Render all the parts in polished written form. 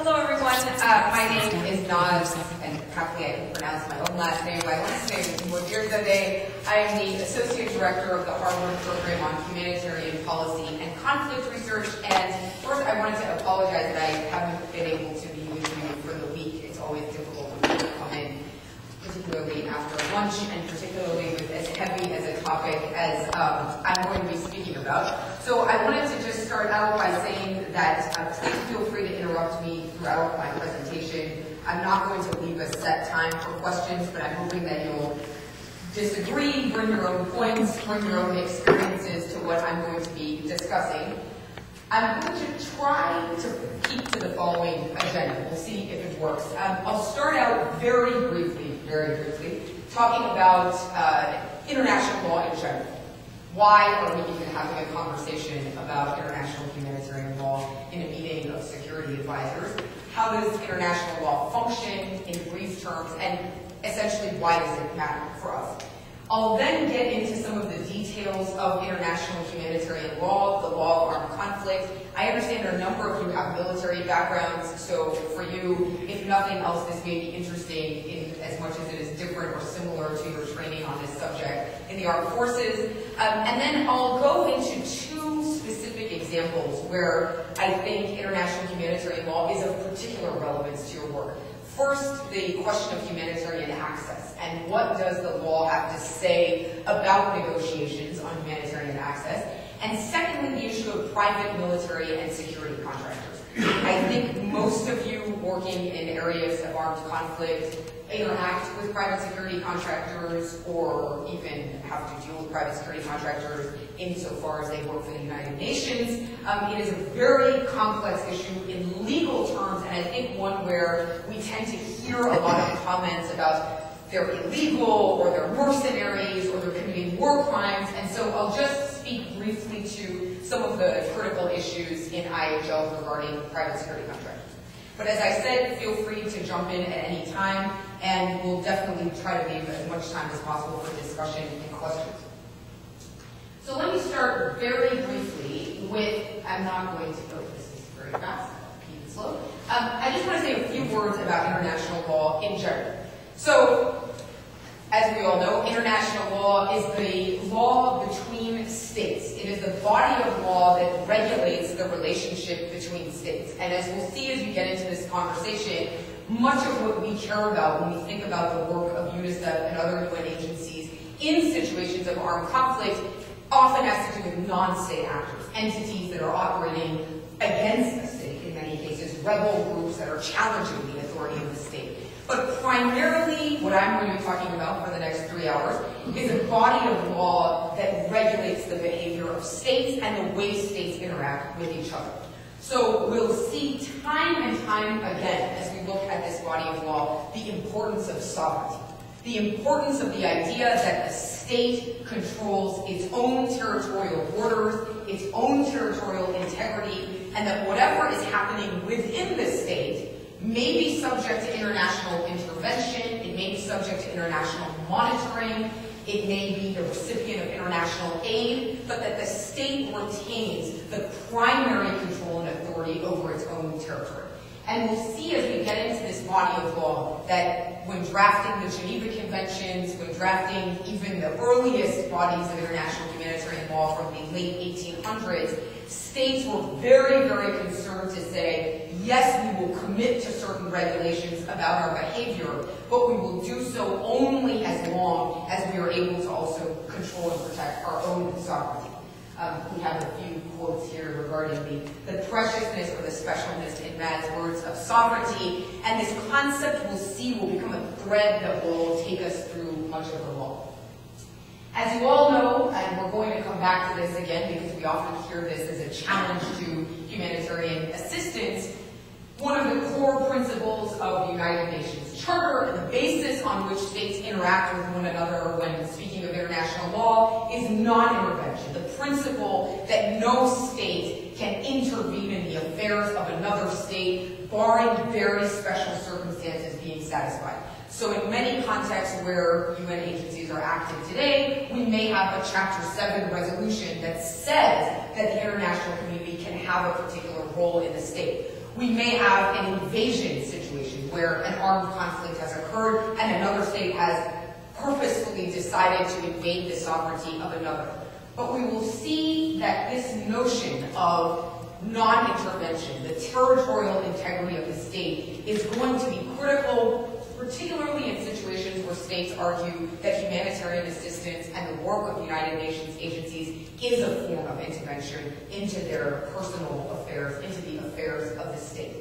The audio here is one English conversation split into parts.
Hello everyone, my name is Naz, and happily I can pronounce my own last name. My last name is Modir-Zadeh. I am the Associate Director of the Harvard Program on Humanitarian Policy and Conflict Research, and first I wanted to apologize that I haven't been able to be with you for the week. It's always difficult when people come in, particularly after lunch, and particularly with as heavy as a topic as I'm going to be speaking about. So I wanted to just start out by saying that please feel free to interrupt me throughout my presentation. I'm not going to leave a set time for questions, but I'm hoping that you'll disagree, bring your own points, bring your own experiences to what I'm going to be discussing. I'm going to try to keep to the following agenda. We'll see if it works. I'll start out very briefly, talking about international law in general. Why are we even having a conversation about international humanitarian law in a meeting of security advisors? How does international law function in brief terms, and essentially why does it matter for us? I'll then get into some of the details of international humanitarian law, the law of armed conflict. I understand there are a number of you have military backgrounds, so for you, if nothing else, this may be interesting in as much as it is different or similar to your training on this subject in the armed forces. And then I'll go into two specific examples where I think international humanitarian law is of particular relevance to your work. First, the question of humanitarian access, and what does the law have to say about negotiations on humanitarian access? And secondly, the issue of private military and security contractors. I think most of you working in areas of armed conflict interact with private security contractors or even have to deal with private security contractors insofar as they work for the United Nations. It is a very complex issue in legal terms, and I think one where we tend to hear a lot of comments about they're illegal or they're mercenaries or they're committing war crimes, and so I'll just speak briefly to some of the critical issues in IHL regarding private security contractors. But as I said, feel free to jump in at any time, and we'll definitely try to leave as much time as possible for discussion and questions. So let me start very briefly with, I'm not going to go, this is very fast, keep it slow. I just want to say a few words about international law in general. So, as we all know, international law is the law between states. It is the body of law that regulates the relationship between states. And as we'll see as we get into this conversation, much of what we care about when we think about the work of UNICEF and other UN agencies in situations of armed conflict often has to do with non-state actors, entities that are operating against the state, in many cases, rebel groups that are challenging the authority of the state. But primarily, what I'm going to be talking about for the next 3 hours is a body of law that regulates the behavior of states and the way states interact with each other. So we'll see time and time again, as we look at this body of law, the importance of sovereignty. The importance of the idea that the state controls its own territorial borders, its own territorial integrity, and that whatever is happening within the state may be subject to international intervention, it may be subject to international monitoring, it may be the recipient of international aid, but that the state retains the primary control and authority over its own territory. And we'll see as we get into this body of law that when drafting the Geneva Conventions, when drafting even the earliest bodies of international humanitarian law from the late 1800s, states were very, very concerned to say, yes, we will commit to certain regulations about our behavior, but we will do so only as long as we are able to also control and protect our own sovereignty. We have a few quotes here regarding the preciousness or the specialness in Matt's words of sovereignty, and this concept we'll see will become a thread that will take us through much of the law. As you all know, and we're going to come back to this again because we often hear this as a challenge to humanitarian assistance, one of the core principles of the United Nations Charter and the basis on which states interact with one another when speaking of international law is non-intervention. The principle that no state can intervene in the affairs of another state, barring very special circumstances being satisfied. So in many contexts where UN agencies are active today, we may have a Chapter 7 resolution that says that the international community can have a particular role in the state. We may have an invasion situation where an armed conflict has occurred and another state has purposefully decided to invade the sovereignty of another. But we will see that this notion of non-intervention, the territorial integrity of the state, is going to be critical, particularly in situations where states argue that humanitarian assistance and the work of United Nations agencies is a form of intervention into their personal affairs, into the affairs of the state.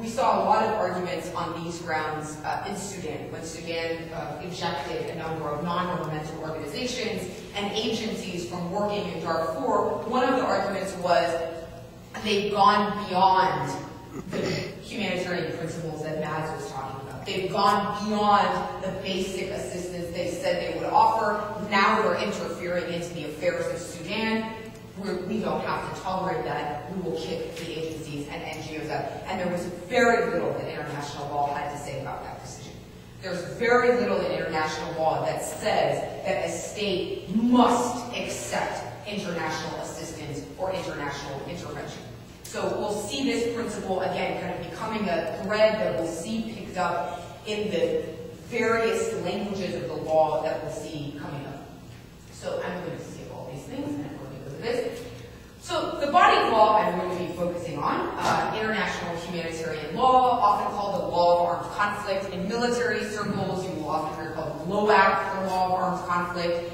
We saw a lot of arguments on these grounds in Sudan, when Sudan ejected a number of non-governmental organizations and agencies from working in Darfur. One of the arguments was they've gone beyond the humanitarian principles that Mads was talking about. They've gone beyond the basic assistance they said they would offer. Now they're interfering into the affairs of Sudan. We don't have to tolerate that. We will kick the agencies and NGOs out. And there was very little that international law had to say about that decision. There's very little in international law that says that a state must accept international assistance or international intervention. So we'll see this principle, again, kind of becoming a thread that we'll see picked up in the various languages of the law that we'll see coming up. So I'm going to skip all these things and we're going to go to this. So the body of law I'm going to be focusing on, international humanitarian law, often called the law of armed conflict. In military circles, you will often hear it called the LOAC, the law of armed conflict,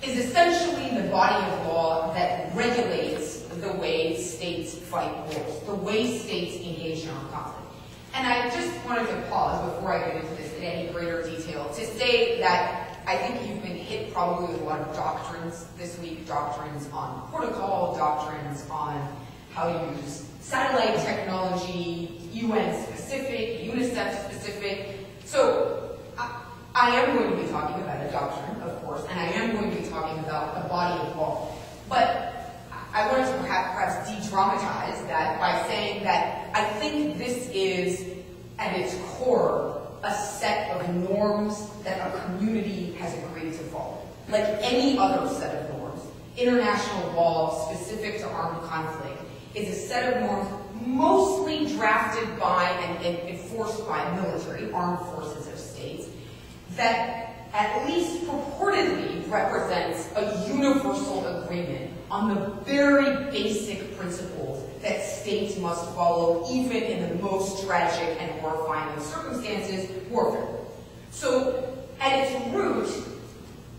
is essentially the body of law that regulates the way states fight wars, the way states engage in armed conflict. And I just wanted to pause before I get into this in any greater detail to say that I think you've been hit probably with a lot of doctrines this week, doctrines on protocol, doctrines on how to use satellite technology, UN-specific, UNICEF-specific. So I am going to be talking about a doctrine, of course, and I am going to be talking about a body of law. But I wanted to perhaps de-dramatize that by saying that I think this is, at its core, a set of norms that a community has agreed to follow. Like any other set of norms, international law specific to armed conflict is a set of norms mostly drafted by and enforced by military, armed forces of states, that at least purportedly represents a universal agreement on the very basic principles that states must follow, even in the most tragic and horrifying of circumstances, warfare. So, at its root,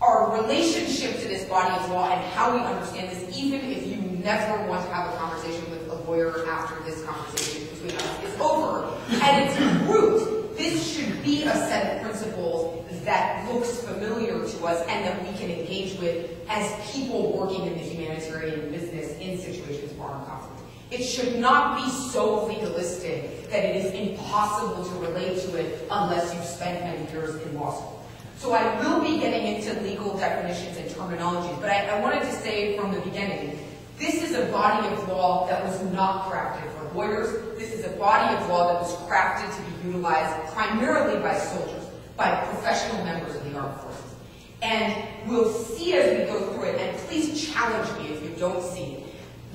our relationship to this body of law and how we understand this, even if you never want to have a conversation with a lawyer after this conversation between us is over, at its root, this should be a set of principles that looks familiar to us and that we can engage with as people working in the humanitarian business in situations of armed conflict. It should not be so legalistic that it is impossible to relate to it unless you've spent many years in law school. So I will be getting into legal definitions and terminologies, but I wanted to say from the beginning, this is a body of law that was not crafted for lawyers. This is a body of law that was crafted to be utilized primarily by soldiers, by professional members of the armed forces. And we'll see as we go through it, and please challenge me if you don't see it,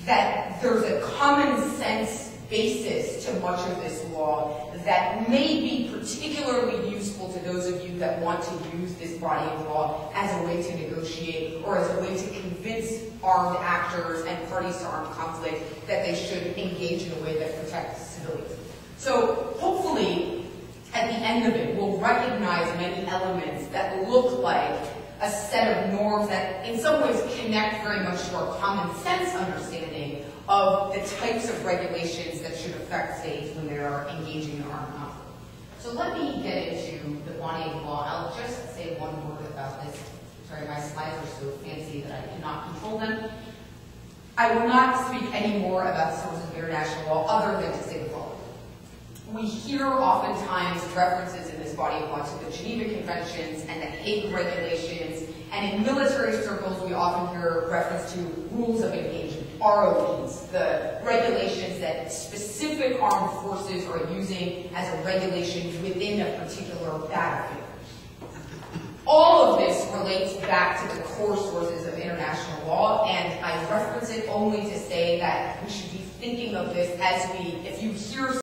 that there's a common sense basis to much of this law that may be particularly useful to those of you that want to use this body of law as a way to negotiate or as a way to convince armed actors and parties to armed conflict that they should engage in a way that protects civilians. So hopefully, at the end of it, we'll recognize many elements that look like a set of norms that in some ways connect very much to our common sense understanding of the types of regulations that should affect states when they are engaging in armed conflict. So let me get into the body of law. I'll just say one word about this. Sorry, my slides are so fancy that I cannot control them. I will not speak any more about sources of international law other than to say the following. We hear oftentimes references in this body of law to the Geneva Conventions and the Hague Regulations, and in military circles we often hear reference to rules of engagement, ROEs, the regulations that specific armed forces are using as a regulation within a particular battlefield. All of this relates back to the core sources of international law, and I reference it only to say that we should be thinking of this as if you hear